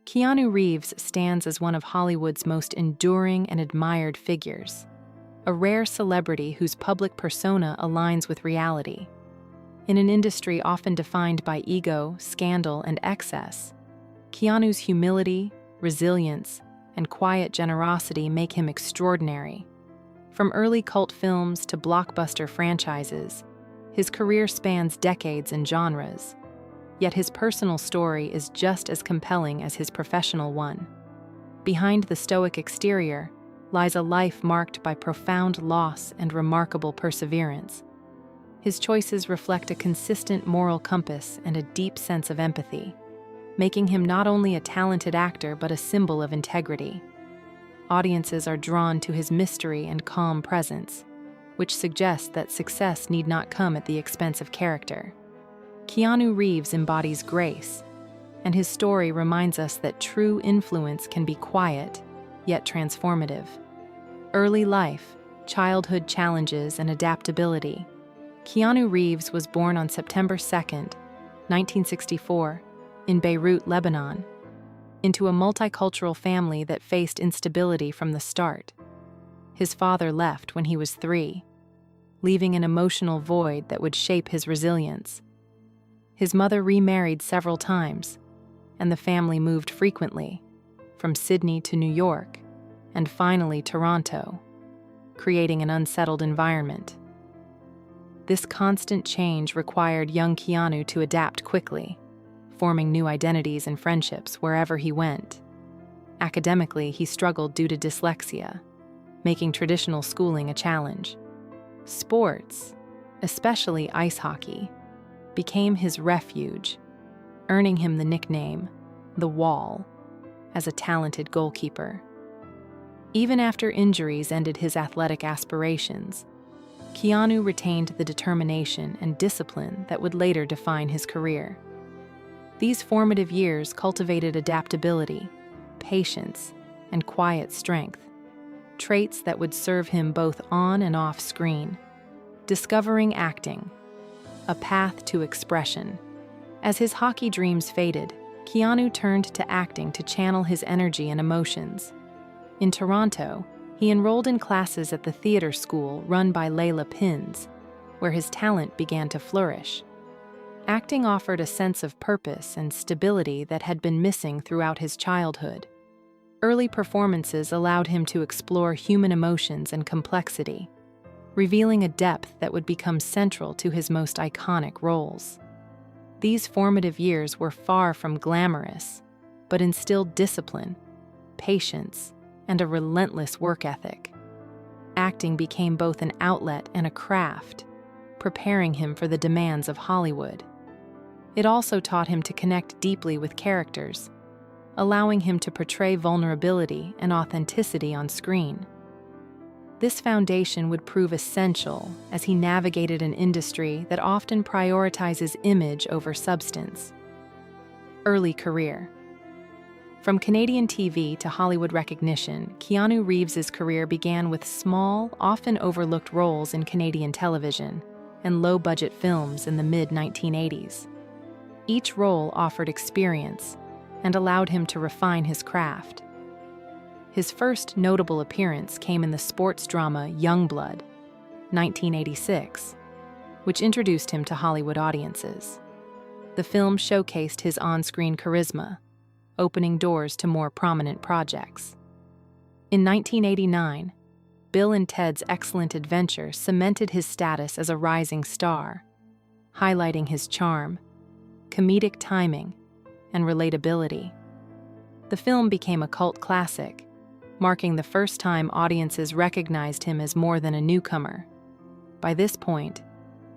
Keanu Reeves stands as one of Hollywood's most enduring and admired figures, a rare celebrity whose public persona aligns with reality. In an industry often defined by ego, scandal, and excess, Keanu's humility, resilience, and quiet generosity make him extraordinary. From early cult films to blockbuster franchises, his career spans decades and genres. Yet his personal story is just as compelling as his professional one. Behind the stoic exterior lies a life marked by profound loss and remarkable perseverance. His choices reflect a consistent moral compass and a deep sense of empathy, making him not only a talented actor but a symbol of integrity. Audiences are drawn to his mystery and calm presence, which suggests that success need not come at the expense of character. Keanu Reeves embodies grace, and his story reminds us that true influence can be quiet, yet transformative. Early life, childhood challenges, and adaptability. Keanu Reeves was born on September 2, 1964, in Beirut, Lebanon, into a multicultural family that faced instability from the start. His father left when he was 3, leaving an emotional void that would shape his resilience. His mother remarried several times, and the family moved frequently, from Sydney to New York, and finally Toronto, creating an unsettled environment. This constant change required young Keanu to adapt quickly, forming new identities and friendships wherever he went. Academically, he struggled due to dyslexia, making traditional schooling a challenge. Sports, especially ice hockey, became his refuge, earning him the nickname, "The Wall," as a talented goalkeeper. Even after injuries ended his athletic aspirations, Keanu retained the determination and discipline that would later define his career. These formative years cultivated adaptability, patience, and quiet strength, traits that would serve him both on and off screen. Discovering acting, a path to expression. As his hockey dreams faded, Keanu turned to acting to channel his energy and emotions. In Toronto, he enrolled in classes at the theater school run by Layla Pins, where his talent began to flourish. Acting offered a sense of purpose and stability that had been missing throughout his childhood. Early performances allowed him to explore human emotions and complexity, revealing a depth that would become central to his most iconic roles. These formative years were far from glamorous, but instilled discipline, patience, and a relentless work ethic. Acting became both an outlet and a craft, preparing him for the demands of Hollywood. It also taught him to connect deeply with characters, allowing him to portray vulnerability and authenticity on screen. This foundation would prove essential as he navigated an industry that often prioritizes image over substance. Early career. From Canadian TV to Hollywood recognition, Keanu Reeves's career began with small, often overlooked roles in Canadian television and low-budget films in the mid-1980s. Each role offered experience and allowed him to refine his craft. His first notable appearance came in the sports drama Youngblood, 1986, which introduced him to Hollywood audiences. The film showcased his on-screen charisma, opening doors to more prominent projects. In 1989, Bill and Ted's Excellent Adventure cemented his status as a rising star, highlighting his charm, comedic timing, and relatability. The film became a cult classic, marking the first time audiences recognized him as more than a newcomer. By this point,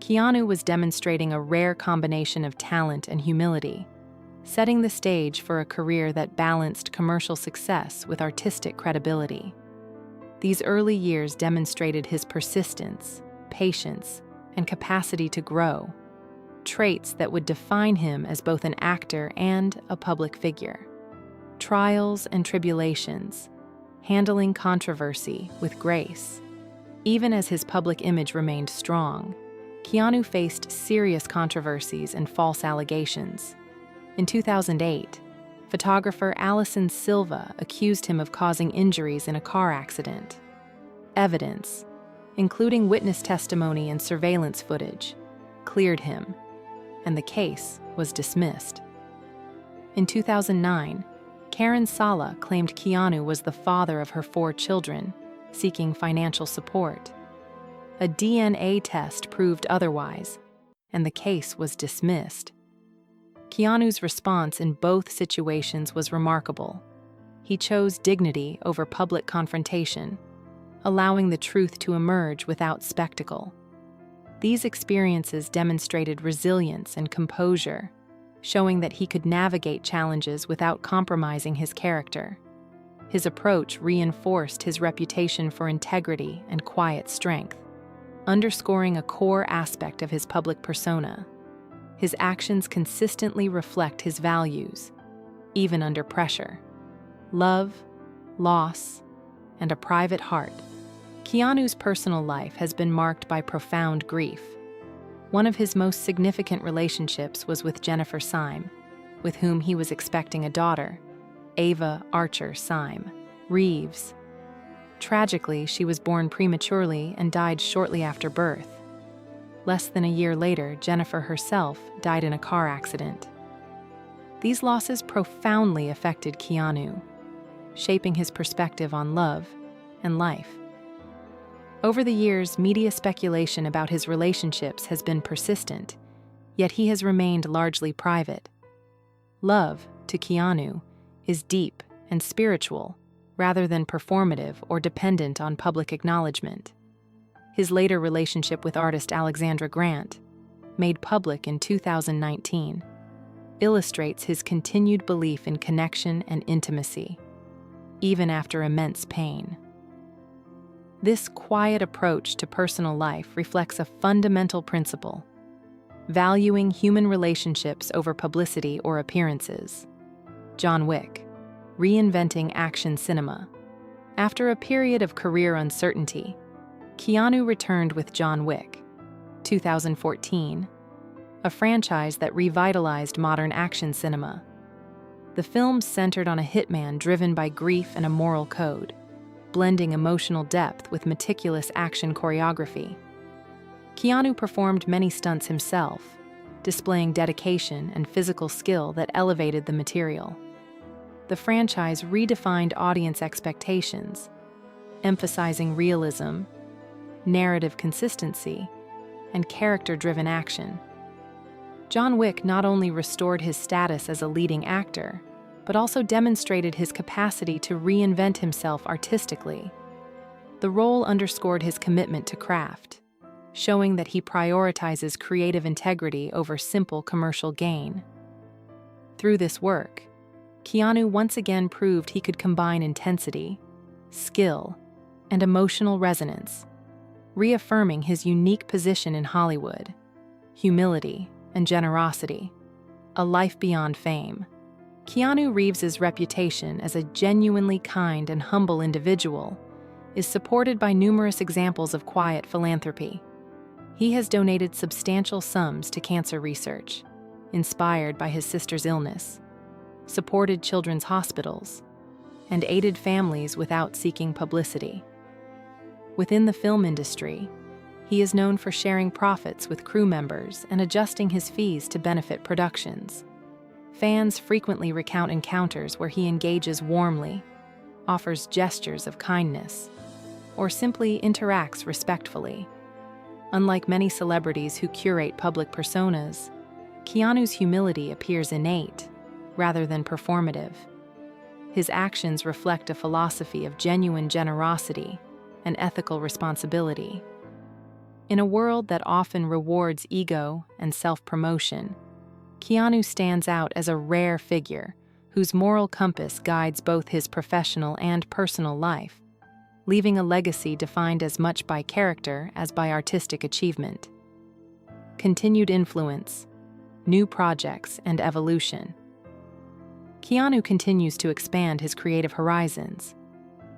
Keanu was demonstrating a rare combination of talent and humility, setting the stage for a career that balanced commercial success with artistic credibility. These early years demonstrated his persistence, patience, and capacity to grow, traits that would define him as both an actor and a public figure. Trials and tribulations, handling controversy with grace. Even as his public image remained strong, Keanu faced serious controversies and false allegations. In 2008, Photographer Alison Silva accused him of causing injuries in a car accident. Evidence, including witness testimony and surveillance footage, cleared him, and the case was dismissed. In 2009, Karen Sala claimed Keanu was the father of her 4 children, seeking financial support. A DNA test proved otherwise, and the case was dismissed. Keanu's response in both situations was remarkable. He chose dignity over public confrontation, allowing the truth to emerge without spectacle. These experiences demonstrated resilience and composure, showing that he could navigate challenges without compromising his character. His approach reinforced his reputation for integrity and quiet strength, underscoring a core aspect of his public persona. His actions consistently reflect his values, even under pressure. Love, loss, and a private heart. Keanu's personal life has been marked by profound grief. One of his most significant relationships was with Jennifer Syme, with whom he was expecting a daughter, Ava Archer Syme Reeves. Tragically, she was born prematurely and died shortly after birth. Less than a year later, Jennifer herself died in a car accident. These losses profoundly affected Keanu, shaping his perspective on love and life. Over the years, media speculation about his relationships has been persistent, yet he has remained largely private. Love, to Keanu, is deep and spiritual, rather than performative or dependent on public acknowledgement. His later relationship with artist Alexandra Grant, made public in 2019, illustrates his continued belief in connection and intimacy, even after immense pain. This quiet approach to personal life reflects a fundamental principle: valuing human relationships over publicity or appearances. John Wick, reinventing action cinema. After a period of career uncertainty, Keanu returned with John Wick, 2014, a franchise that revitalized modern action cinema. The film centered on a hitman driven by grief and a moral code, blending emotional depth with meticulous action choreography. Keanu performed many stunts himself, displaying dedication and physical skill that elevated the material. The franchise redefined audience expectations, emphasizing realism, narrative consistency, and character-driven action. John Wick not only restored his status as a leading actor, but also demonstrated his capacity to reinvent himself artistically. The role underscored his commitment to craft, showing that he prioritizes creative integrity over simple commercial gain. Through this work, Keanu once again proved he could combine intensity, skill, and emotional resonance, reaffirming his unique position in Hollywood: humility and generosity, a life beyond fame. Keanu Reeves's reputation as a genuinely kind and humble individual is supported by numerous examples of quiet philanthropy. He has donated substantial sums to cancer research, inspired by his sister's illness, supported children's hospitals, and aided families without seeking publicity. Within the film industry, he is known for sharing profits with crew members and adjusting his fees to benefit productions. Fans frequently recount encounters where he engages warmly, offers gestures of kindness, or simply interacts respectfully. Unlike many celebrities who curate public personas, Keanu's humility appears innate, rather than performative. His actions reflect a philosophy of genuine generosity and ethical responsibility. In a world that often rewards ego and self-promotion, Keanu stands out as a rare figure whose moral compass guides both his professional and personal life, leaving a legacy defined as much by character as by artistic achievement. Continued influence, new projects, and evolution. Keanu continues to expand his creative horizons.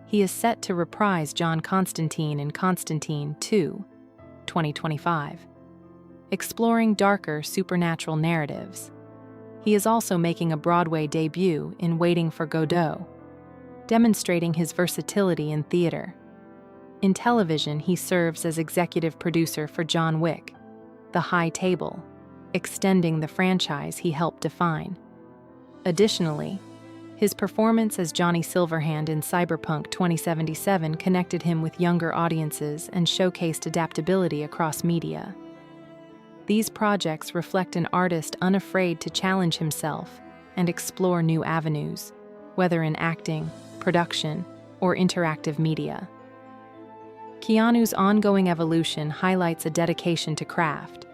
He is set to reprise John Constantine in Constantine 2, 2025, exploring darker supernatural narratives. He is also making a Broadway debut in Waiting for Godot, demonstrating his versatility in theater. In television, he serves as executive producer for John Wick, The High Table, extending the franchise he helped define. Additionally, his performance as Johnny Silverhand in Cyberpunk 2077 connected him with younger audiences and showcased adaptability across media. These projects reflect an artist unafraid to challenge himself and explore new avenues, whether in acting, production, or interactive media. Keanu's ongoing evolution highlights a dedication to craft,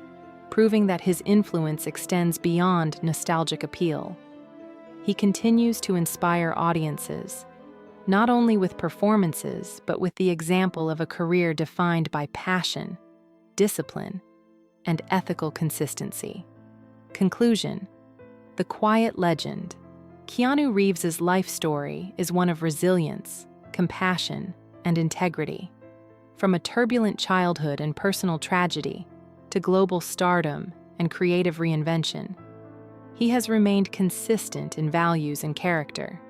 proving that his influence extends beyond nostalgic appeal. He continues to inspire audiences, not only with performances, but with the example of a career defined by passion, discipline, and ethical consistency. Conclusion: The quiet legend. Keanu Reeves' life story is one of resilience, compassion, and integrity. From a turbulent childhood and personal tragedy to global stardom and creative reinvention, he has remained consistent in values and character.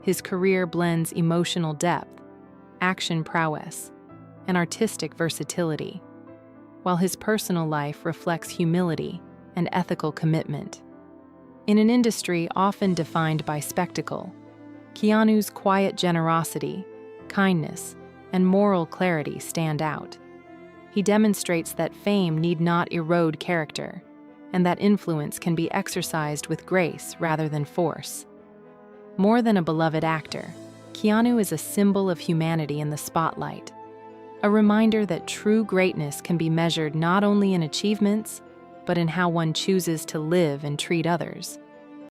His career blends emotional depth, action prowess, and artistic versatility, while his personal life reflects humility and ethical commitment. In an industry often defined by spectacle, Keanu's quiet generosity, kindness, and moral clarity stand out. He demonstrates that fame need not erode character, and that influence can be exercised with grace rather than force. More than a beloved actor, Keanu is a symbol of humanity in the spotlight, a reminder that true greatness can be measured not only in achievements, but in how one chooses to live and treat others.